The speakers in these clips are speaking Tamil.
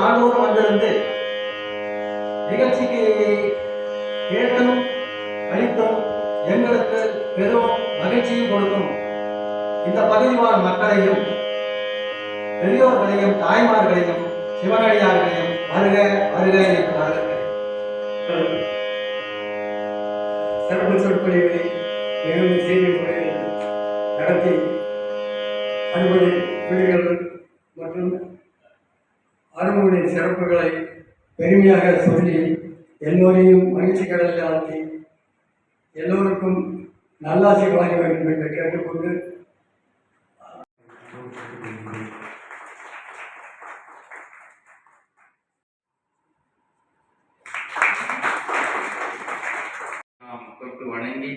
நாள்தோறும் வந்திருந்து நிகழ்ச்சிக்கு கேட்டும் அளித்தும் எங்களுக்கு பெரும் மகிழ்ச்சியும் கொடுக்கும் இந்த பகுதி வாழ் மக்களையும் பெரியோர்களையும் தாய்மார்களையும் சிவனடியார்களையும் வருக வருக என்று வரவேற்கிறேன். சிறப்பு சொற்பொழிவை மிகவும் செய்தி முறையில் நடத்தி 60 வீடுகள் மற்றும் அறுமுறையின் சிறப்புகளை பெருமையாக சொல்லி எல்லோரையும் மகிழ்ச்சி கடலில் ஆழ்த்தி எல்லோருக்கும் நல்லாசி வழங்க வேண்டும் என்று கேட்டுக்கொண்டு தொட்டு வணங்கி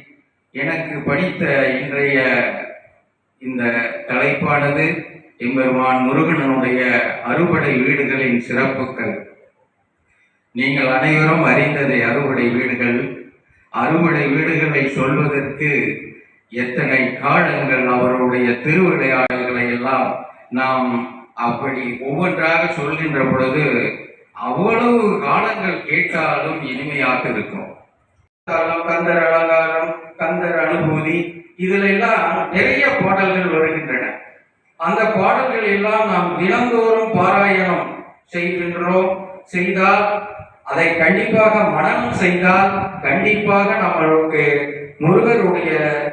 எனக்கு படித்த இன்றைய இந்த தலைப்பானது எம்பெருமான் முருகனுடைய அறுபடை வீடுகளின் சிறப்புகள். நீங்கள் அனைவரும் அறிந்ததை அறுபடை வீடுகள். அறுபடை வீடுகளை சொல்வதற்கு எத்தனை காலங்கள் அவருடைய திருவிளையாடல்களை எல்லாம் நாம் அப்படி ஒவ்வொன்றாக சொல்கின்ற பொழுது அவ்வளவு காலங்கள் கேட்டாலும் இனிமையாக இருக்கும். கந்தர் அலங்காரம், கந்தர் அனுபூதி, இதில் எல்லாம் நிறைய பாடல்கள் வருகின்றன. அந்த பாடல்கள் எல்லாம் நாம் தினந்தோறும் பாராயணம் செய்கின்றோம். செய்தால் அதை கண்டிப்பாக மனனம் செய்தால் கண்டிப்பாக நம்மளுக்கு முருகருடைய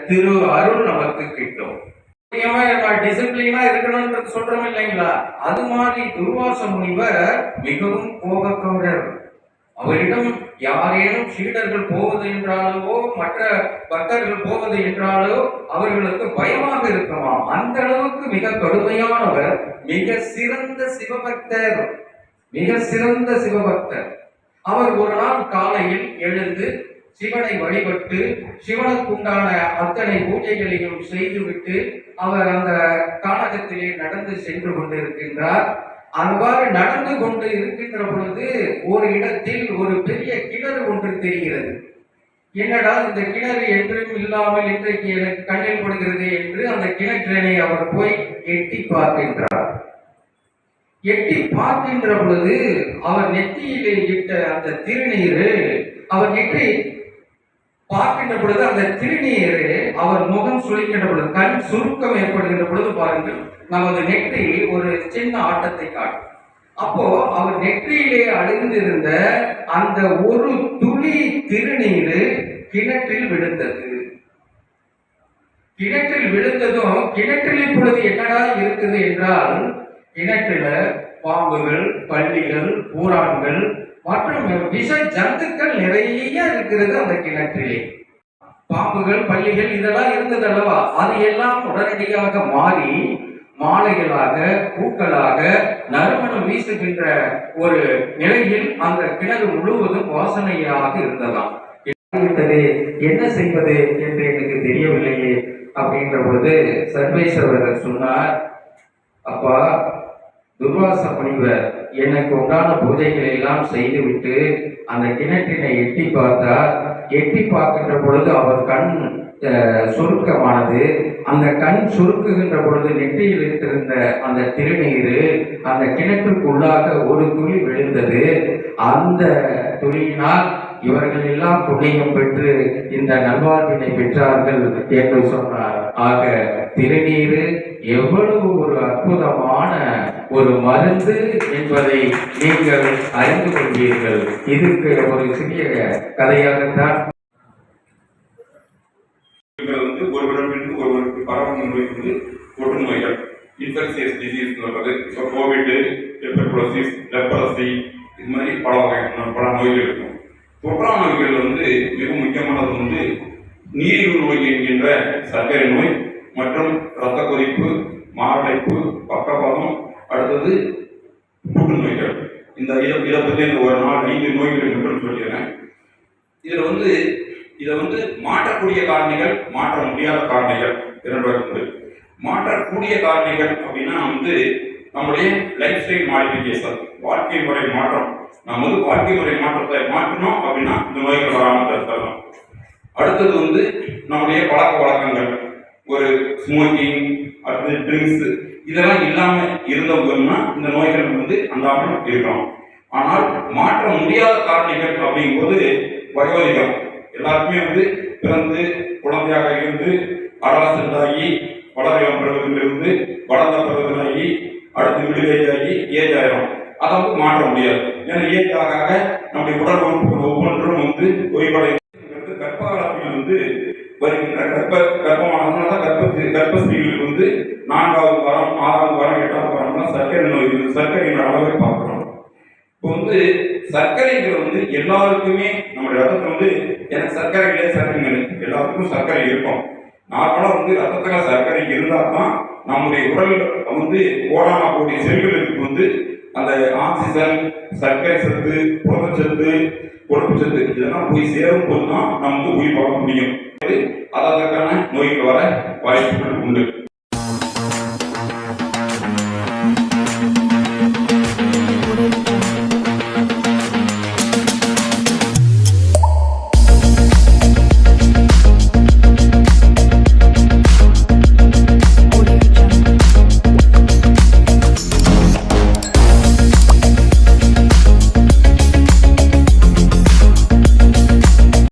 திரு அருள் நமக்கு கிட்டும். டிசிப்ளினா இருக்கணும்னு சொல்றோம் இல்லைங்களா? அது மாதிரி துர்வாச முனிவர் மிகவும் கோபக்காரர். அவரிடம் யாரேனும் சீடர்கள் போவது என்றாலோ மற்ற பக்தர்கள் போவது என்றாலோ அவர்களுக்கு பயமாக இருக்குமா. அந்த அளவுக்கு மிக கடுமையானவர். மிக சிறந்த சிவபக்தர், மிக சிறந்த சிவபக்தர். அவர் ஒரு நாள் காலையில் எழுந்து சிவனை வழிபட்டு சிவனுக்குண்டான அத்தனை பூஜைகளையும் செய்துவிட்டு அவர் அந்த கானகத்திலே நடந்து சென்று கொண்டிருக்கின்றார். அவ்வாறு நடந்து கொண்டு இருக்கின்ற பொழுது ஒரு இடத்தில் ஒரு பெரிய கிணறு ஒன்று தெரிகிறது. என்னடா இந்த கிணறு என்றும் இல்லாமல் இன்றைக்கு எனக்கு கண்ணில் படுகிறது என்று அந்த கிணற்றினை அவர் போய் எட்டி பார்க்கின்றார். எட்டி பார்க்கின்ற பொழுது அவர் நெத்தியிலே இட்ட அந்த திருநீர், அவர் நெற்றி பார்க்கின்ற பொழுது அந்த திருநீர் அவர் முகம் சுழிக்கின்ற பொழுது கண் சுருக்கம் ஏற்படுகின்ற பொழுது பாருங்கள், நமது நெற்றி ஒரு சின்ன ஆட்டத்தை காட்டும். அப்போ அவர் நெற்றியிலே அழிந்திருந்த அந்த ஒரு துளி திருநீர் கிணற்றில் விழுந்தது. கிணற்றில் விழுந்ததும் கிணற்றில் இப்பொழுது என்னடா இருக்குது என்றால், கிணற்றில பாம்புகள், பல்லிகள், பூரான்கள் மற்றும் விஷ ஜந்துக்கள் நிறைய இருக்கிறது. அந்த கிணற்றிலே பாம்புகள், பல்லிகள் இதெல்லாம் இருந்தது அல்லவா? அது எல்லாம் உடனடியாக மாறி மாலைகளாக, பூக்களாக நறுமணம் வீசுகின்ற ஒரு நிலையில் அந்த கிணறு முழுவதும் வாசனையாக இருந்ததாம். என்ன செய்வது என்று எனக்கு தெரியவில்லையே அப்படின்ற பொழுது சர்வேஸ்வரர் சொன்னார், அப்பா துர்வாச முனிவர் எனக்கு உண்டான பூஜைகளை எல்லாம் செய்துவிட்டு அந்த கிணற்றினை எட்டி பார்த்தார். எட்டி பார்க்கின்ற பொழுது அவர் கண் சுருக்கமானது. அந்த கண் சுருக்குகின்ற பொழுது நெற்றியில் இருந்திருந்த அந்த திருநீர் அந்த கிணற்றுக்குள்ளாக ஒரு துளி விழுந்தது. அந்த துளியினால் இவர்கள் எல்லாம் புண்ணியம் பெற்று இந்த நல்வாழ்வினை பெற்றார்கள் என்று சொன்னார். ஆக திருநீர் எவ்வளவு ஒரு அற்புதமான ஒரு மருந்து என்பதை நீங்கள் அறிந்து கொள்வீர்கள். இதுக்கு ஒரு சிறிய கதையாகத்தான் ஒருவரிடமிருந்து ஒருவருக்கு பரவும் நோய் தொற்று நோய்கள், இன்ஃபெக்ஷியஸ் டிசீஸ், கோவிட், டெபர்குலோசிஸ், லெப்ரசி, இது மாதிரி பல நோய்கள் இருக்கும். தொற்றா நோய்கள் மிக முக்கியமானது நீரிழிவு நோய் என்கின்ற சர்க்கரை நோய் மற்றும் இரத்த கொதிப்பு, மாரடைப்பு, பக்கவாதம், அடுத்தது புற்றுநோய்கள். இதை பற்றி ஒரு 4-5 நோய்கள் மட்டும் சொல்லிடுறேன். இதை மாற்றக்கூடிய காரணிகள், மாற்ற முடியாத காரணிகள் 2 உண்டு. மாற்றக்கூடிய காரணிகள் அப்படின்னா நம்முடைய லைஃப் ஸ்டைல் மாடிஃபிகேஷன், வாழ்க்கை முறை மாற்றம். நம்ம வாழ்க்கை முறை மாற்றத்தை மாற்றணும் அப்படின்னா இந்த நோய்கள் வராமல் தடுக்கலாம். அடுத்தது நம்முடைய பழக்க வழக்கங்கள், ஒரு ஸ்மோக்கிங், அடுத்தது ட்ரிங்க்ஸ், இதெல்லாம் இல்லாம இருந்தவங்கன்னா இந்த நோய்கள் வந்து அண்டாமல் இருக்கிறோம். ஆனால் மாற்ற முடியாத காரணிகள் அப்படிங்கும்போது வயோதிகம். எல்லாருக்குமே வந்து பிறந்து குழந்தையாக இருந்து அடாலசென்ட் ஆகி வளரிளம் பருவத்திலிருந்து வளர்ந்த பருவத்திலாகி அடுத்து மிடில் ஏஜ் ஆகி ஏஜ் ஆயிரும். அதை வந்து மாற்ற முடியாது. ஏன்னா ஏஜ் ஆக நம்முடைய உடல் உறுப்புகள் ஒவ்வொன்றும் வந்து ஓய்வடைகிறது. கர்ப்ப காலத்தில் வந்து வருகின்ற கர்ப்பமானதுனால கர்ப்பஸ்திரீகளுக்கு வந்து 4வது வாரம் 6வது வாரம் 8வது வாரம்லாம் சர்க்கரை நோய் சர்க்கரையின் அளவை பார்க்கிறோம். இப்போ வந்து சர்க்கரைங்கிறது வந்து எல்லாருக்குமே நம்மளுடைய ரத்தத்தில் வந்து எனக்கு சர்க்கரை இல்லை சர்க்கரை எல்லாத்துக்கும் சர்க்கரை இருக்கும். நார்மலாக வந்து ரத்தத்துல சர்க்கரை இருந்தால் தான் நம்முடைய உடல் வந்து கோடான கூடிய செல்களுக்கு வந்து அந்த ஆக்சிஜன், சர்க்கரை சத்து, புரதச்சத்து, கொழுப்பு சத்து இதெல்லாம் போய் சேரும் போது தான் நம்ம வந்து உயிர் வாழ முடியும். அதற்கான நோய்கள் வர வாய்ப்புகள் உண்டு.